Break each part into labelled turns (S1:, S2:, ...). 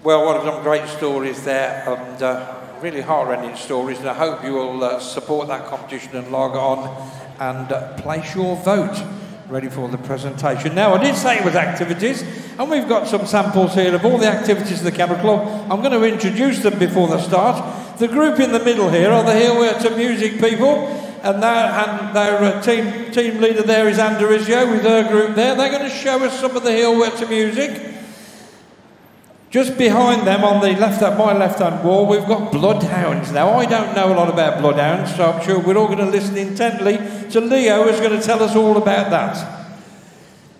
S1: Well, one of some great stories there, and really heart-rending stories, and I hope you will support that competition and log on and place your vote. Ready for the presentation. Now, I did say it was activities, and we've got some samples here of all the activities of the Kennel Club. I'm going to introduce them before they start. The group in the middle here are the Heelwork to Music people, and their team leader there is Andarizio with her group there. They're going to show us some of the Heelwork to Music. Just behind them on the my left-hand wall, we've got Bloodhounds. Now, I don't know a lot about Bloodhounds, so I'm sure we're all going to listen intently to Leo, who's going to tell us all about that.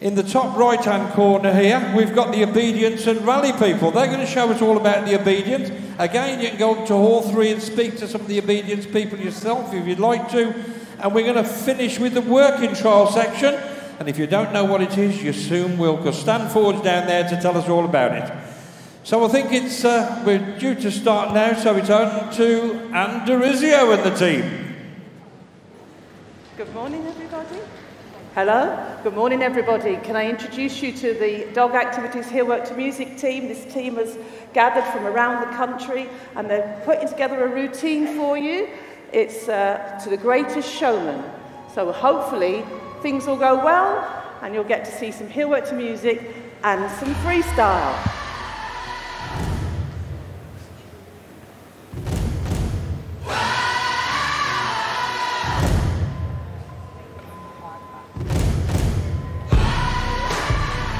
S1: In the top right-hand corner here, we've got the Obedience and Rally people. They're going to show us all about the Obedience. Again, you can go up to Hall 3 and speak to some of the Obedience people yourself if you'd like to. And we're going to finish with the working trial section. And if you don't know what it is, you soon will, because Stan Ford's down there to tell us all about it. So I think it's we're due to start now, so it's on to Andarizio and the team.
S2: Good morning, everybody. Hello. Good morning, everybody. Can I introduce you to the Dog Activities Heelwork to Music team? This team has gathered from around the country, and they're putting together a routine for you. It's to the greatest showman. So hopefully things will go well, and you'll get to see some Heelwork to Music and some freestyle.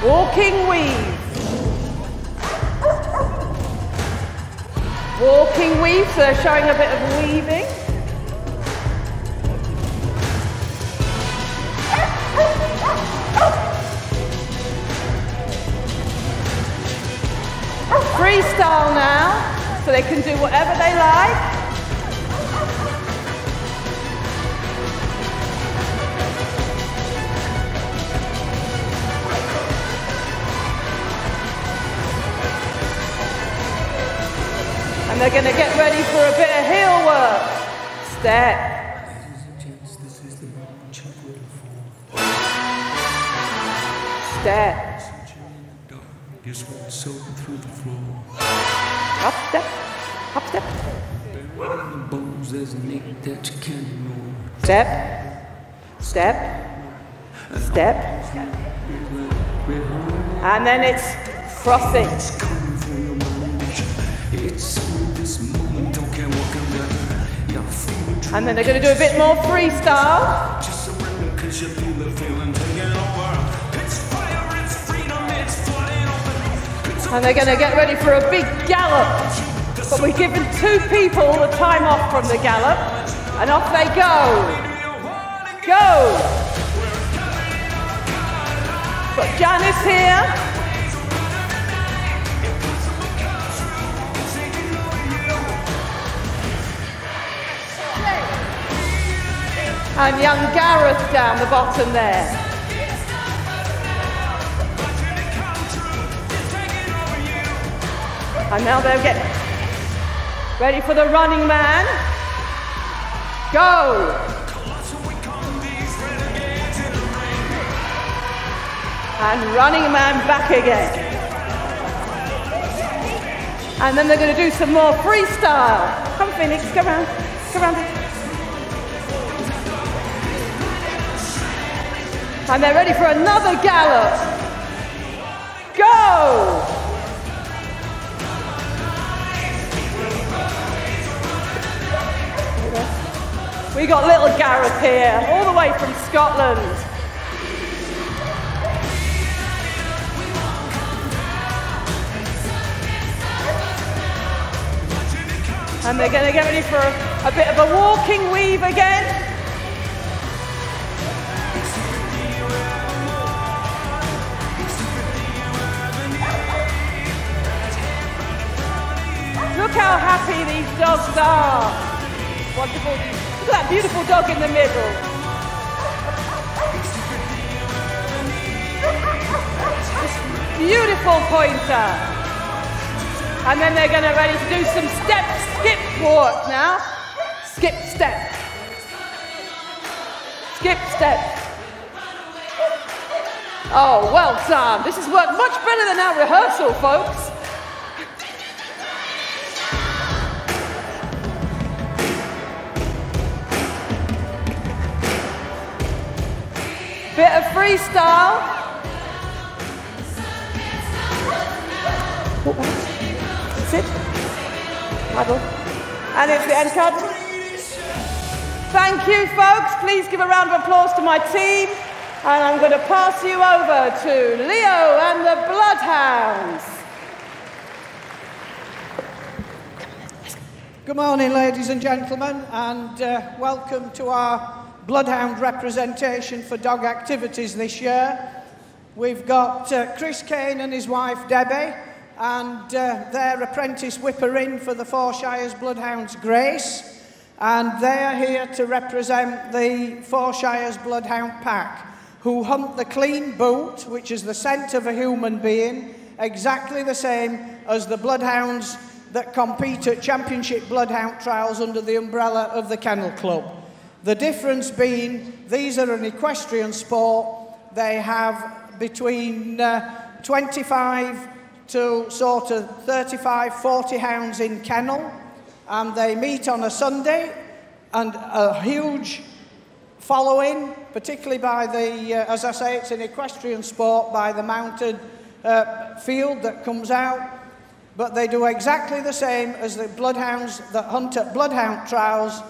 S2: Walking weave. Walking weave, so they're showing a bit of weaving. Freestyle now, so they can do whatever they like. And they're going to get ready for a bit of heel work. Step. Step. Up step. Up step. Step. Step. Step. And then it's crossing. And then they're going to do a bit more freestyle. And they're going to get ready for a big gallop. But we're giving 2 people the time off from the gallop. And off they go. Go! Got Janice here. And young Gareth down the bottom there. And now they'll get ready for the running man. Go! And running man back again. And then they're going to do some more freestyle. Come Phoenix, go around. Go around. And they're ready for another gallop. Go! We got little Gareth here, all the way from Scotland. And they're going to get ready for a bit of a walking weave again. Look how happy these dogs are. Wonderful. Look at that beautiful dog in the middle. This beautiful pointer. And then they're going to ready to do some skip walk now. Skip step. Skip step. Oh, well done. This has worked much better than our rehearsal, folks. Bit of freestyle. Sit. Paddle. And it's the end card. Thank you, folks. Please give a round of applause to my team. And I'm going to pass you over to Leo and the Bloodhounds.
S3: Good morning, ladies and gentlemen, and welcome to our Bloodhound representation for dog activities this year. We've got Chris Kane and his wife Debbie, and their apprentice whipper-in for the Four Shires Bloodhounds, Grace, and they are here to represent the Four Shires Bloodhound Pack, who hunt the clean boot, which is the scent of a human being, exactly the same as the bloodhounds that compete at championship bloodhound trials under the umbrella of the Kennel Club. The difference being, these are an equestrian sport. They have between 25 to sort of 35, 40 hounds in kennel, and they meet on a Sunday, and a huge following, particularly by the, as I say, it's an equestrian sport, by the mounted field that comes out. But they do exactly the same as the bloodhounds that hunt at bloodhound trials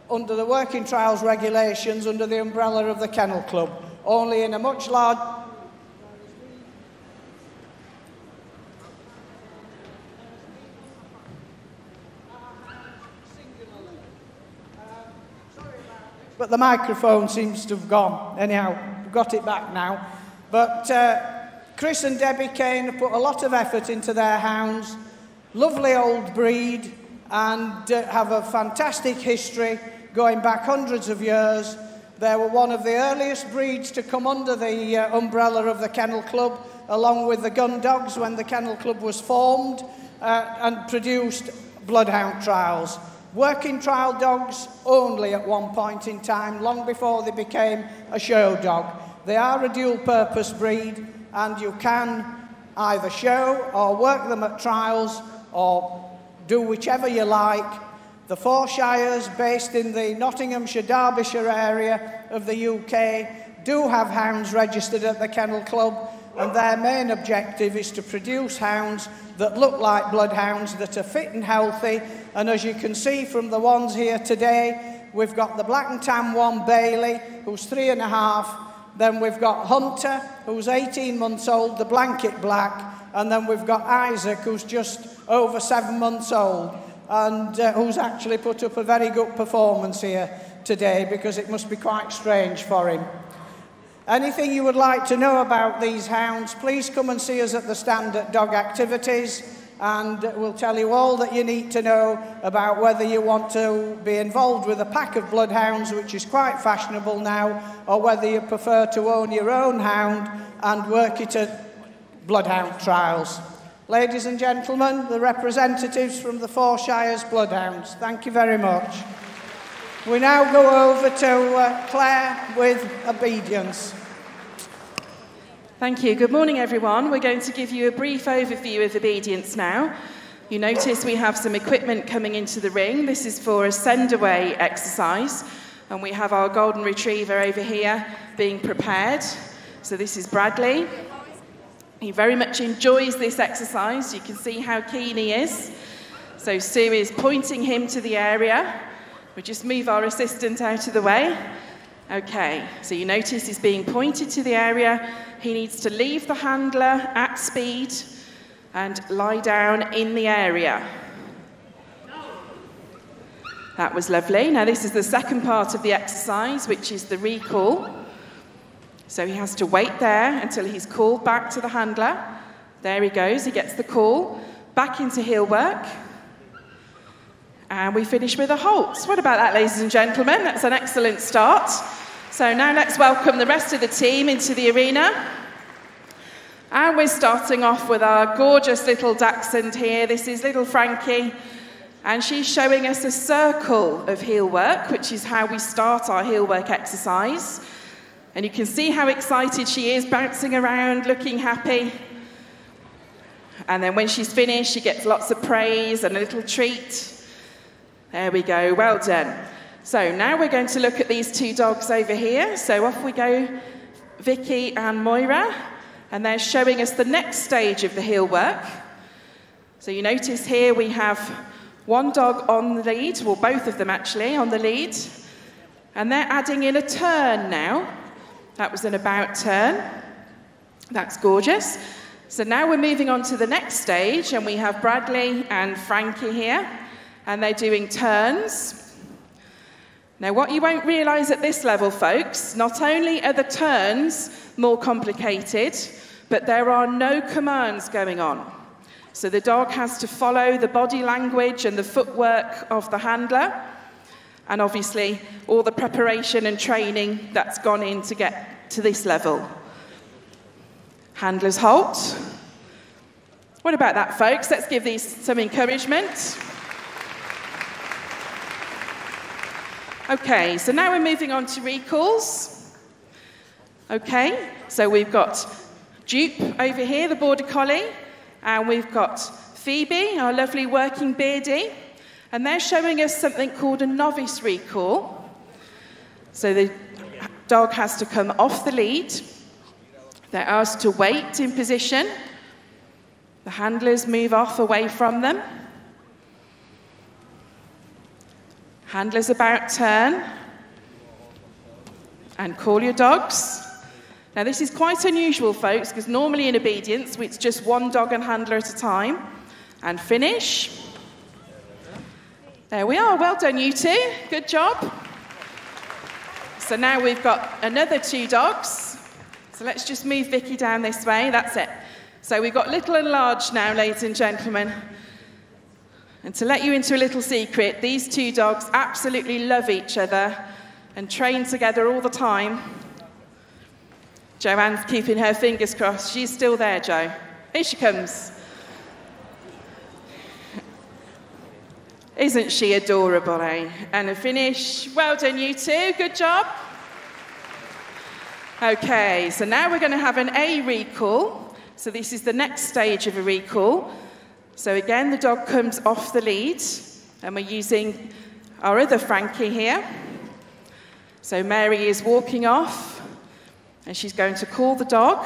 S3: under the working trials regulations under the umbrella of the Kennel Club, only in a much larger... But the microphone seems to have gone. Anyhow, we've got it back now. But Chris and Debbie Kane have put a lot of effort into their hounds. Lovely old breed, and have a fantastic history going back hundreds of years. They were one of the earliest breeds to come under the umbrella of the Kennel Club, along with the gun dogs when the Kennel Club was formed, and produced bloodhound trials. Working trial dogs only at one point in time, long before they became a show dog. They are a dual-purpose breed, and you can either show or work them at trials or do whichever you like. The Four Shires, based in the Nottinghamshire, Derbyshire area of the UK, do have hounds registered at the Kennel Club, and their main objective is to produce hounds that look like bloodhounds, that are fit and healthy. And as you can see from the ones here today, we've got the black and tan one, Bailey, who's 3.5. Then we've got Hunter, who's 18 months old, the blanket black. And then we've got Isaac, who's just over 7 months old, and who's actually put up a very good performance here today, because it must be quite strange for him. Anything you would like to know about these hounds, please come and see us at the stand at Dog Activities, and we'll tell you all that you need to know about whether you want to be involved with a pack of bloodhounds, which is quite fashionable now, or whether you prefer to own your own hound and work it at bloodhound trials. Ladies and gentlemen, the representatives from the Four Shires Bloodhounds, thank you very much. We now go over to Claire with obedience.
S4: Thank you. Good morning, everyone. We're going to give you a brief overview of obedience now. You notice we have some equipment coming into the ring. This is for a send-away exercise, and we have our golden retriever over here being prepared. So this is Bradley. He very much enjoys this exercise. You can see how keen he is. So Sue is pointing him to the area. We just move our assistant out of the way. Okay, so you notice he's being pointed to the area. He needs to leave the handler at speed and lie down in the area. That was lovely. Now this is the second part of the exercise, which is the recall. So he has to wait there until he's called back to the handler. There he goes, he gets the call. Back into heel work. And we finish with a halt. What about that, ladies and gentlemen? That's an excellent start. So now let's welcome the rest of the team into the arena. And we're starting off with our gorgeous little dachshund here. This is little Frankie. And she's showing us a circle of heel work, which is how we start our heel work exercise. And you can see how excited she is, bouncing around, looking happy. And then when she's finished, she gets lots of praise and a little treat. There we go, well done. So now we're going to look at these two dogs over here. So off we go Vicky and Moira, and they're showing us the next stage of the heel work. So you notice here we have one dog on the lead, well, both of them actually on the lead, and they're adding in a turn now. That was an about turn. That's gorgeous. So now we're moving on to the next stage, and we have Bradley and Frankie here, and they're doing turns. Now, what you won't realise at this level, folks, not only are the turns more complicated, but there are no commands going on. So the dog has to follow the body language and the footwork of the handler, and obviously all the preparation and training that's gone in to get to this level. Handlers halt. What about that, folks? Let's give these some encouragement. Okay, so now we're moving on to recalls. Okay, so we've got Dupe over here, the Border Collie, and we've got Phoebe, our lovely working beardie, and they're showing us something called a novice recall. So the dog has to come off the lead. They're asked to wait in position. The handlers move off away from them. Handlers about turn. And call your dogs. Now this is quite unusual, folks, because normally in obedience it's just one dog and handler at a time. And finish. There we are. Well done, you two. Good job. So now we've got another 2 dogs. So let's just move Vicky down this way. That's it. So we've got little and large now, ladies and gentlemen. And to let you into a little secret, these 2 dogs absolutely love each other and train together all the time. Joanne's keeping her fingers crossed. She's still there, Jo. Here she comes. Isn't she adorable, eh? And a finish. Well done, you two. Good job. Okay, so now we're going to have an A recall. So this is the next stage of a recall. So again, the dog comes off the lead, and we're using our other Frankie here. So Mary is walking off, and she's going to call the dog.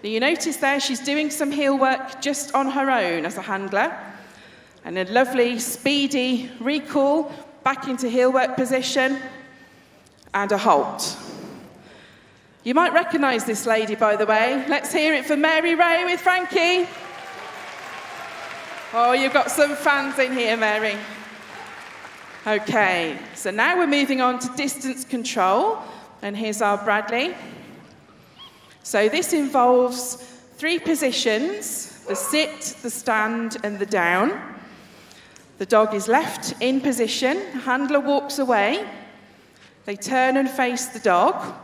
S4: Now you notice there she's doing some heel work just on her own as a handler. And a lovely, speedy recall back into heel work position, and a halt. You might recognise this lady, by the way. Let's hear it for Mary Ray with Frankie. Oh, you've got some fans in here, Mary. Okay, so now we're moving on to distance control. And here's our Bradley. So this involves 3 positions: the sit, the stand, and the down. The dog is left in position. The handler walks away. They turn and face the dog.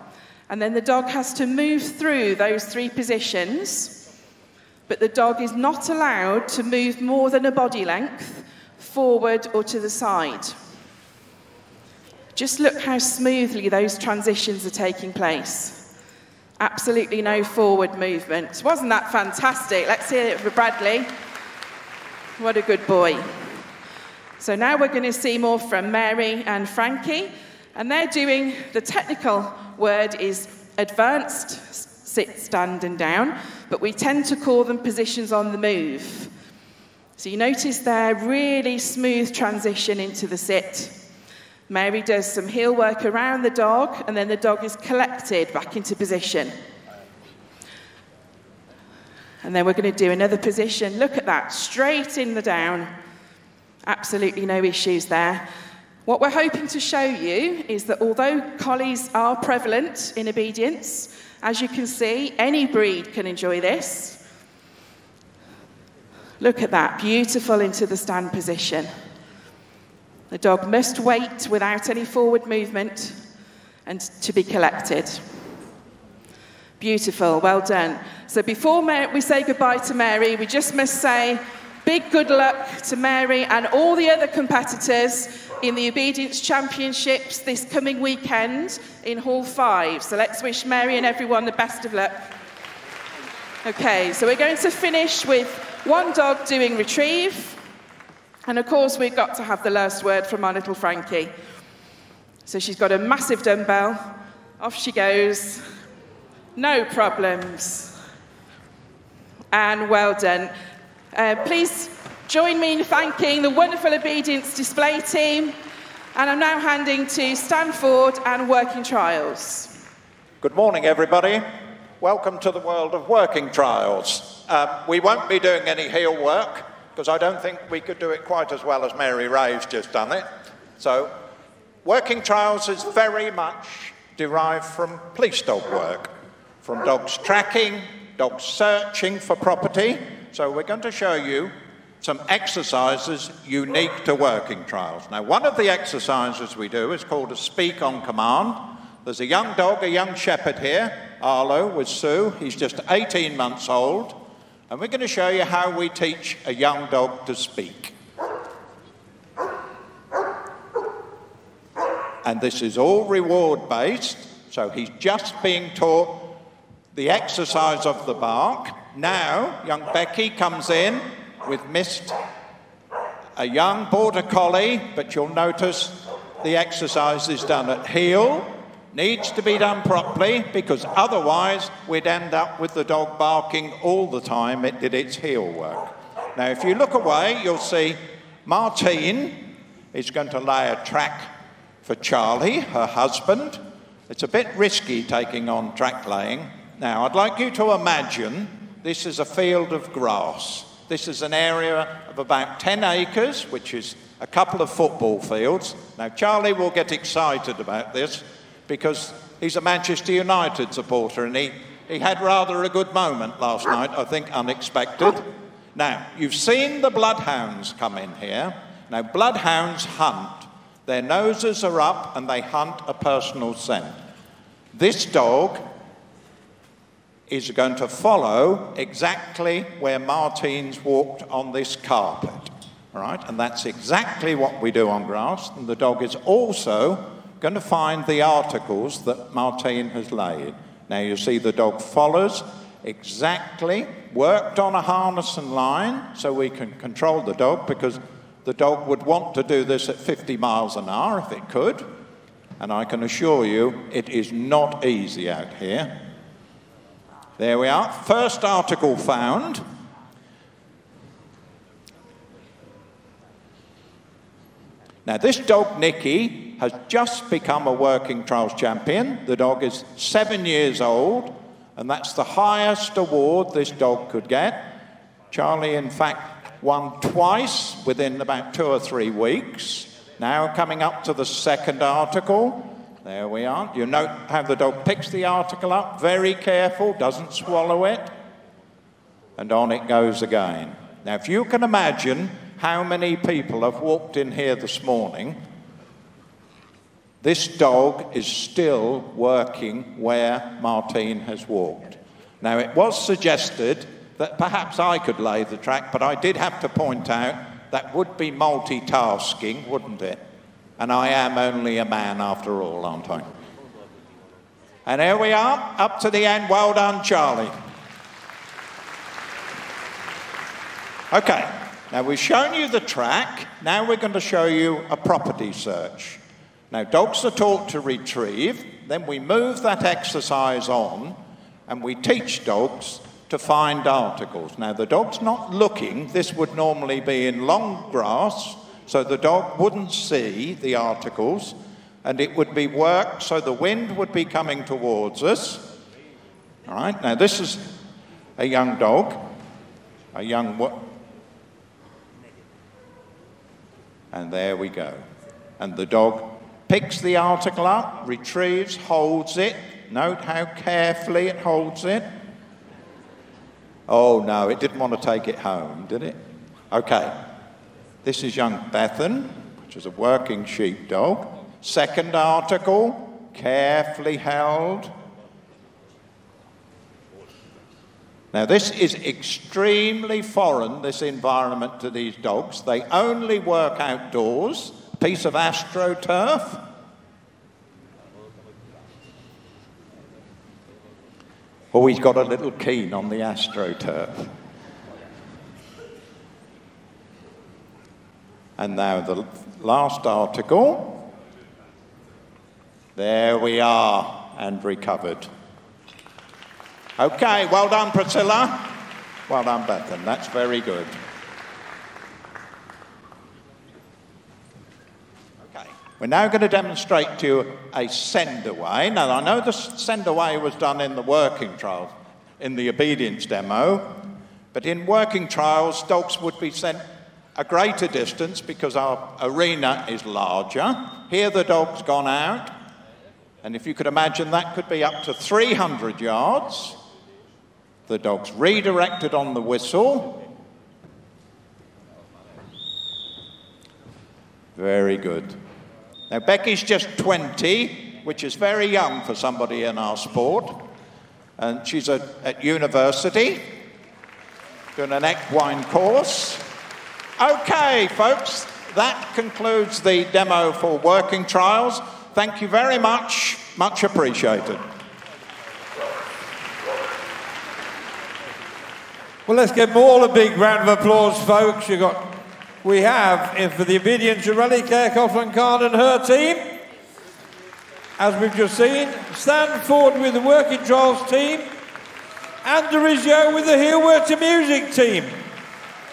S4: And then the dog has to move through those 3 positions, but the dog is not allowed to move more than a body length forward or to the side. Just look how smoothly those transitions are taking place. Absolutely no forward movement. Wasn't that fantastic? Let's hear it for Bradley. What a good boy. So now we're going to see more from Mary and Frankie, and they're doing, the technical word is advanced sit, stand and down, but we tend to call them positions on the move. So you notice there, really smooth transition into the sit. Mary does some heel work around the dog, and then the dog is collected back into position. And then we're going to do another position. Look at that, straight in the down. Absolutely no issues there. What we're hoping to show you is that although collies are prevalent in obedience, as you can see, any breed can enjoy this. Look at that, beautiful into the stand position. The dog must wait without any forward movement and to be collected. Beautiful, well done. So before we say goodbye to Mary, we just must say big good luck to Mary and all the other competitors in the Obedience Championships this coming weekend in Hall 5. So let's wish Mary and everyone the best of luck. Okay, so we're going to finish with one dog doing retrieve. And of course, we've got to have the last word from our little Frankie. So she's got a massive dumbbell. Off she goes. No problems. And well done. Please join me in thanking the wonderful obedience display team. And I'm now handing to Stanford and Working Trials.
S5: Good morning, everybody. Welcome to the world of working trials. We won't be doing any heel work because I don't think we could do it quite as well as Mary Ray's just done it. So, working trials is very much derived from police dog work, from dogs tracking, dogs searching for property. So we're going to show you some exercises unique to working trials. Now, one of the exercises we do is called a speak on command. There's a young dog, a young shepherd here, Arlo, with Sue. He's just 18 months old. And we're going to show you how we teach a young dog to speak. And this is all reward-based, so he's just being taught the exercise of the bark. Now, young Becky comes in with Mist, a young border collie, but you'll notice the exercise is done at heel. Needs to be done properly, because otherwise we'd end up with the dog barking all the time it did its heel work. Now, if you look away, you'll see Martine is going to lay a track for Charlie, her husband. It's a bit risky taking on track laying. Now, I'd like you to imagine this is a field of grass. This is an area of about 10 acres, which is a couple of football fields. Now, Charlie will get excited about this because he's a Manchester United supporter and he had rather a good moment last night, I think unexpected. Now, you've seen the bloodhounds come in here. Now, bloodhounds hunt. Their noses are up and they hunt a personal scent. This dog is going to follow exactly where Martine's walked on this carpet, all right? And that's exactly what we do on grass. And the dog is also going to find the articles that Martine has laid. Now you see the dog follows exactly, worked on a harness and line so we can control the dog, because the dog would want to do this at 50 miles an hour if it could. And I can assure you it is not easy out here. There we are, first article found. Now this dog, Nicky, has just become a working trials champion. The dog is 7 years old, and that's the highest award this dog could get. Charlie, in fact, won twice within about 2 or 3 weeks. Now coming up to the second article. There we are. You note how the dog picks the article up, very careful, doesn't swallow it, and on it goes again. Now, if you can imagine how many people have walked in here this morning, this dog is still working where Martine has walked. Now, it was suggested that perhaps I could lay the track, but I did have to point out that would be multitasking, wouldn't it? And I am only a man after all, aren't I? And here we are, up to the end. Well done, Charlie. Okay, now we've shown you the track. Now we're going to show you a property search. Now, dogs are taught to retrieve. Then we move that exercise on, and we teach dogs to find articles. Now, the dog's not looking. This would normally be in long grass, so the dog wouldn't see the articles, and it would be worked so the wind would be coming towards us. All right, now this is a young dog, and there we go. And the dog picks the article up, retrieves, holds it. Note how carefully it holds it. Oh no, it didn't want to take it home, did it? Okay. This is young Bethan, which is a working sheepdog. Second article, carefully held. Now this is extremely foreign, this environment, to these dogs. They only work outdoors. Piece of astroturf. Oh, he's got a little keen on the astroturf. And now the last article. There we are, and recovered. Okay, well done, Priscilla. Well done, Bethan. That's very good. Okay, we're now going to demonstrate to you a send away. Now, I know the send away was done in the working trials, in the obedience demo, but in working trials, dogs would be sent a greater distance because our arena is larger. Here the dog's gone out, and if you could imagine, that could be up to 300 yards. The dog's redirected on the whistle. Very good. Now, Becky's just 20, which is very young for somebody in our sport, and she's at university doing an equine course. Okay, folks, that concludes the demo for working trials. Thank you very much. Much appreciated.
S1: Well, let's give them all a big round of applause, folks. We have, for the obedience, Rally Kerkhoff and Khan and her team. As we've just seen, Stan Ford with the working trials team, and Dorizio with the Heelwork to Music team.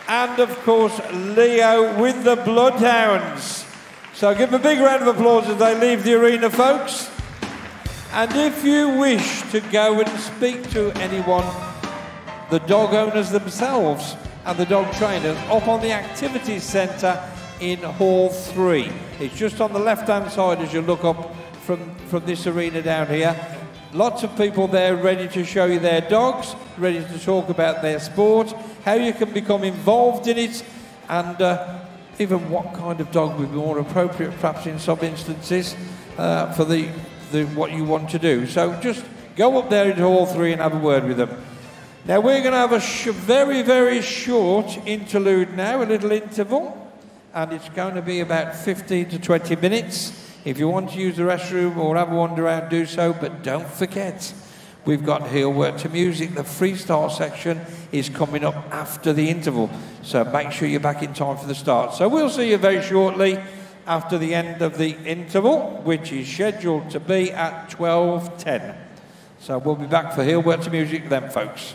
S1: And, of course, Leo with the Bloodhounds. So give them a big round of applause as they leave the arena, folks. And if you wish to go and speak to anyone, the dog owners themselves and the dog trainers, up on the activities centre in Hall 3. It's just on the left-hand side as you look up from this arena down here. Lots of people there ready to show you their dogs, ready to talk about their sport, how you can become involved in it, and even what kind of dog would be more appropriate, perhaps in some instances, for what you want to do. So just go up there into Hall 3 and have a word with them. Now we're going to have a very, very short interlude now, a little interval, and it's going to be about 15 to 20 minutes. If you want to use the restroom or have a wander around, do so, but don't forget, we've got Heelwork to Music. The freestyle section is coming up after the interval, so make sure you're back in time for the start. So we'll see you very shortly after the end of the interval, which is scheduled to be at 12:10. So we'll be back for Heelwork to Music then, folks.